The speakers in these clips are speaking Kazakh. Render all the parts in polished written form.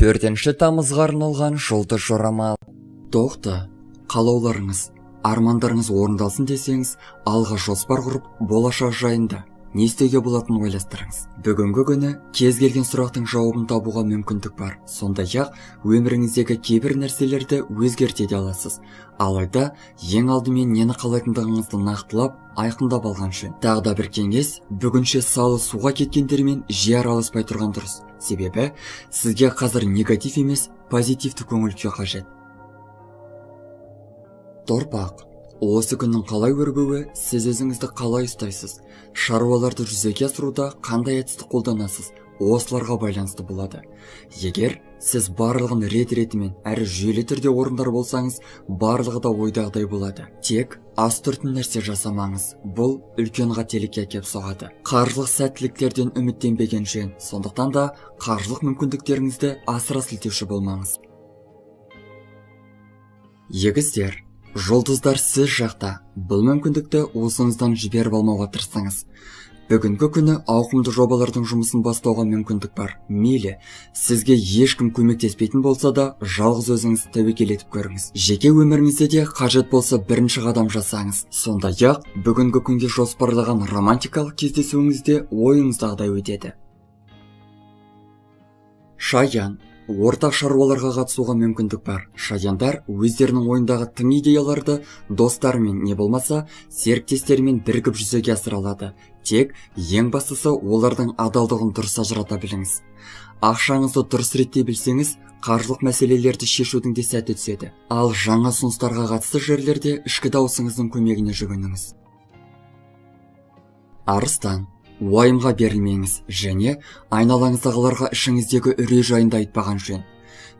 4 тамызға арналған жұлдыз жорамал. Тоқта, қалауларыңыз, армандарыңыз орындалсын десеңіз, алға жоспар құрып, болашақ жайында не істеуге болатынын ойластырыңыз. Бүгінгі күні кез келген сұрақтың жауабын табуға мүмкіндік бар. Сондай-ақ өміріңіздегі кейбір нәрселерді өзгерте де аласыз. Алайда ең алдымен нені қалайтындығыңызды нақтылап, айқындап алған жөн. Тағы да бір кеңес, бүгінше салы суға кеткендермен жиі араласпай тұрған дұрыс. Себебі сізге қазір негатив емес, позитивті көңіл күй қажет. Торпақ. Осы күннің қалай өрбуі, сіз өзіңізді қалай ұстайсыз, шаруаларды жүзеге асыруда қандай әдісті қолданасыз, осыларға байланысты болады. Егер сіз барлығын рет-ретімен әрі жүйелі түрде орындар болсаңыз, барлығы да ойдағыдай болады. Тек астыртын нәрсе жасамаңыз, бұл үлкен қателікке әкеп соғады. Қаржылық сәттіліктерден үміттенбеген жөн, сондықтан да қаржылық мүмкіндіктеріңізді асыра сілтеуші болмаңыз. Егіздер. Жұлдыздар сіз жақта. Бұл мүмкіндікті уысыңыздан жіберіп алмауға тырысыңыз. Бүгінгі күні ауқымды жобалардың жұмысын бастауға мүмкіндік бар. Мейлі, сізге ешкім көмектеспейтін болса да, жалғыз өзіңіз тәуекел етіп көріңіз. Жеке өміріңізде де қажет болса бірінші қадам жасаңыз. Сондай-ақ, бүгінгі күнге жоспарлаған романтикалық кездесуіңізде ойыңыздағыдай өтеді. Шаян. Ортақ шаруаларға қатысуға мүмкіндік бар. Шаяндар өздерінің ойындағы тың идеяларды достарымен не болмаса, серіктестерімен бірігіп жүзеге асыра алады. Тек ең бастысы олардың адалдығын дұрыс ажырата біліңіз. Ақшаңызды дұрыс реттей білсеңіз, қаржылық мәселелерді шешудің де сәті түседі. Ал жаңа ұсыныстарға қатысты жерлерде ішкі даусыңыздың көмегіне жүгініңіз. Арыстан. Уайымға берілмеңіз және айналаңыздағыларға ішіңіздегі үрей жайында айтпаған жөн.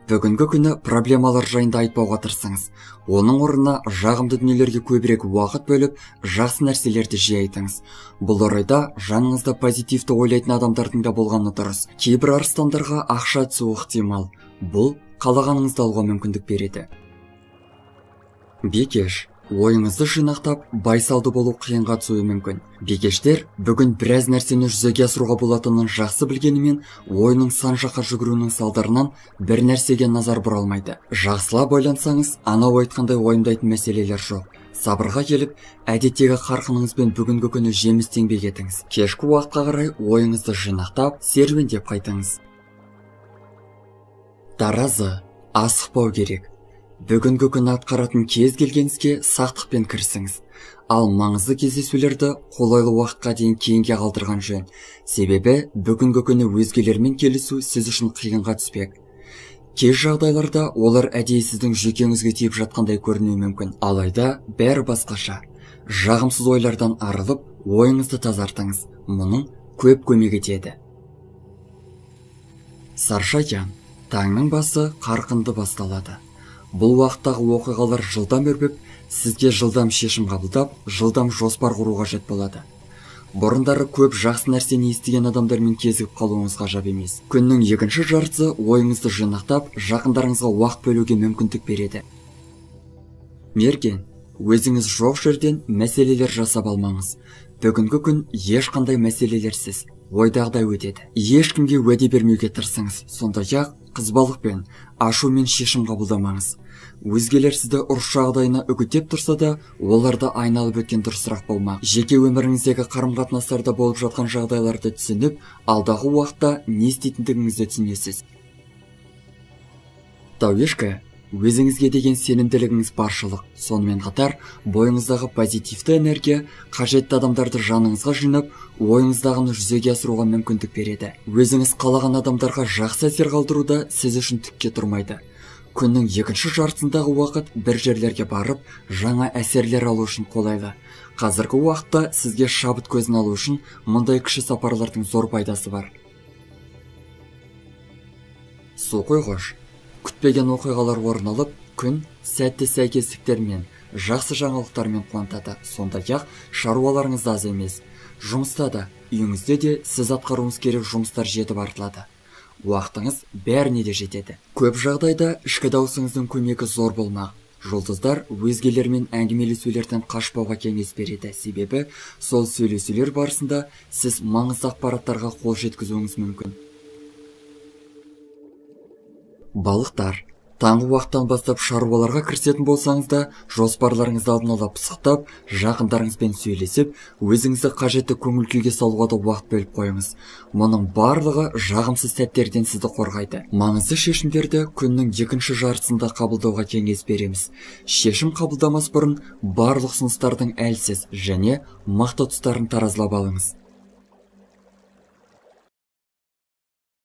Бүгінгі күні проблемалар жайында айтпауға тырысыңыз. Оның орнына жағымды дүниелерге көбірек уақыт бөліп, жақсы нәрселерді жиі айтыңыз. Бұл орайда жаныңызда позитивті ойлайтын адамдардың да болғаны дұрыс. Кейбір арыстандарға ақша түсуі ықтимал. Бұл қалағаныңызды алуға мүмкіндік береді. Бекеш. Ойыңызды жинақтап, байсалды болу қиынға түсуі мүмкін. Бекештер бүгін біраз нәрсені жүзеге асыруға болатынын жақсы білгенімен, ойының сан жаққа жүгіруінің салдарынан бір нәрсеге назар бұра алмайды. Жақсылап ойлансаңыз, анау айтқандай уайымдайтын мәселелер жоқ. Сабырға келіп, әдеттегі қарқыныңызбен бүгінгі күні жемісті еңбек етіңіз. Кешкі уақытқа қарай ойыңызды жинақтап, серуендеп қайтыңыз. Таразы. Асықпау керек. Бүгінгі күні атқаратын кез келген іске сақтықпен кірісіңіз. Ал маңызды кездесулерді қолайлы уақытқа дейін кейінге қалдырған жөн. Себебі бүгінгі күні өзгелермен келісу сіз үшін қиынға түспек. Кей жағдайларда олар әдейі сіздің жүйкеңізге тиіп жатқандай көрінуі мүмкін. Алайда бәрі басқаша. Жағымсыз ойлардан арылып, ойыңызды тазартыңыз. Мұның көп көмек етеді. Саршаян. Таңның басы қарқынды басталады. Бұл уақыттағы оқиғалар жылдам өрбіп, сізге жылдам шешім қабылдап, жылдам жоспар құру қажет болады. Бұрындары көп жақсы нәрсені естіген адамдармен кезігіп қалуыңыз ғажап емес. Күннің екінші жартысы ойыңызды жинақтап, жақындарыңызға уақыт бөлуге мүмкіндік береді. Мерген, өзіңіз жоқ жерден мәселелер жасап алмаңыз. Бүгінгі күн ешқандай мәселелерсіз, ойдағыдай өтеді. Ешкімге уәде бермеуге тырысыңыз. Сондай-ақ қызбалықпен, ашумен шешім қабылдамаңыз. Өзгелер сізді ұрыс жағдайына үгіттеп тұрса да, оларды айналып өткен дұрысырақ болмақ. Жеке өміріңіздегі қарым-қатынастарда болып жатқан жағдайларды түсініп, алдағы уақытта не істейтіндігіңізді түсінесіз. Тауешкі. Өзіңізге деген сенімділігіңіз баршылық. Сонымен қатар, бойыңыздағы позитивті энергия қажетті адамдарды жаныңызға жинап, ойыңыздағыны жүзеге асыруға мүмкіндік береді. Өзіңіз қалаған адамдарға жақсы әсер қалдыруда сіз үшін түкке тұрмайды. Күннің екінші жартысындағы уақыт бір жерлерге барып, жаңа әсерлер алу үшін қолайлы. Қазіргі уақытта сізге шабыт көзін алу үшін мұндай кіші сапарлардың зор пайдасы бар. Су қойғыш. Күтпеген оқиғалар орын алып, күн сәтті сәйкестіктермен, жақсы жаңалықтармен қуантады. Сондай-ақ шаруаларыңыз аз емес. Жұмыста да, үйіңізде де сіз атқаруыңыз керек жұмыстар жетіп артылады. Уақытыңыз бәріне де жетеді. Көп жағдайда ішкі даусыңыздың көмегі зор болмақ. Жұлдыздар өзгелермен әңгімелесулерден қашпауға кеңес береді. Себебі сол сөйлесулер барысында сіз маңызды ақпараттарға қол жеткізуіңіз мүмкін. Балықтар, таңғы уақыттан бастап шаруаларға кірісетін болсаңыз да, жоспарларыңызды алдын ала пысықтап, жақындарыңызбен сөйлесіп, өзіңізді қажетті көңіл күйге салуға да уақыт бөліп қойыңыз. Мұның барлығы жағымсыз сәттерден сізді қорғайды. Маңызды шешімдерді күннің екінші жартысында қабылдауға кеңес береміз. Шешім қабылдамас бұрын барлық ұсыныстардың әлсіз және мықты тұстарын таразылап алыңыз.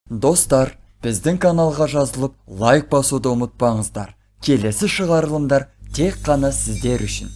Достар, біздің каналға жазылып, лайк басуды ұмытпаңыздар. Келесі шығарылымдар тек қана сіздер үшін.